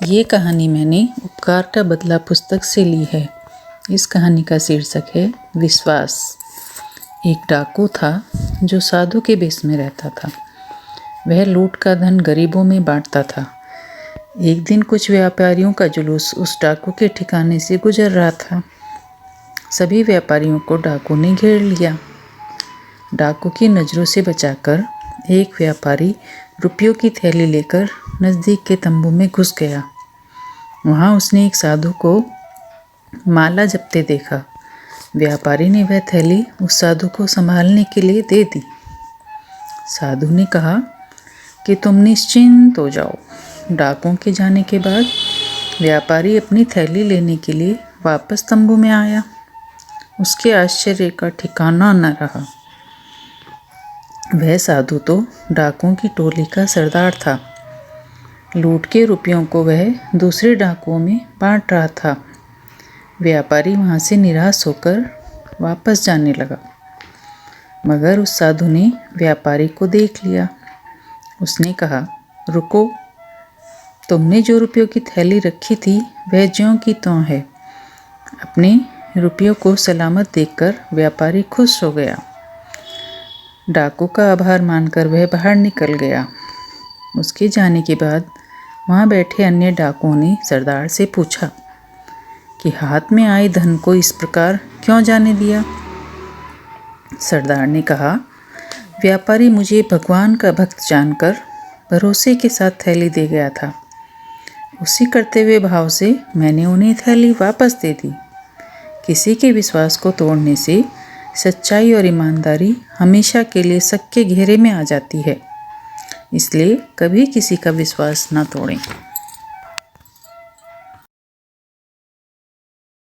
ये कहानी मैंने उपकार का बदला पुस्तक से ली है। इस कहानी का शीर्षक है विश्वास। एक डाकू था जो साधु के भेष में रहता था। वह लूट का धन गरीबों में बांटता था। एक दिन कुछ व्यापारियों का जुलूस उस डाकू के ठिकाने से गुजर रहा था। सभी व्यापारियों को डाकू ने घेर लिया। डाकू की नज़रों से बचाकर एक व्यापारी रुपयों की थैली लेकर नज़दीक के तंबू में घुस गया। वहाँ उसने एक साधु को माला जपते देखा। व्यापारी ने वह थैली उस साधु को संभालने के लिए दे दी। साधु ने कहा कि तुम निश्चिंत हो जाओ। डाकुओं के जाने के बाद व्यापारी अपनी थैली लेने के लिए वापस तंबू में आया। उसके आश्चर्य का ठिकाना न रहा। वह साधु तो डाकुओं की टोली का सरदार था। लूट के रुपयों को वह दूसरे डाकुओं में बांट रहा था। व्यापारी वहाँ से निराश होकर वापस जाने लगा, मगर उस साधु ने व्यापारी को देख लिया। उसने कहा, रुको, तुमने जो रुपयों की थैली रखी थी वह ज्यों की त्यों है। अपने रुपयों को सलामत देखकर व्यापारी खुश हो गया। डाकू का आभार मानकर वह बाहर निकल गया। उसके जाने के बाद वहाँ बैठे अन्य डाकुओं ने सरदार से पूछा कि हाथ में आए धन को इस प्रकार क्यों जाने दिया। सरदार ने कहा, व्यापारी मुझे भगवान का भक्त जानकर भरोसे के साथ थैली दे गया था। उसी करते हुए भाव से मैंने उन्हें थैली वापस दे दी। किसी के विश्वास को तोड़ने से सच्चाई और ईमानदारी हमेशा के लिए शक के घेरे में आ जाती है। इसलिए कभी किसी का विश्वास न तोड़ें।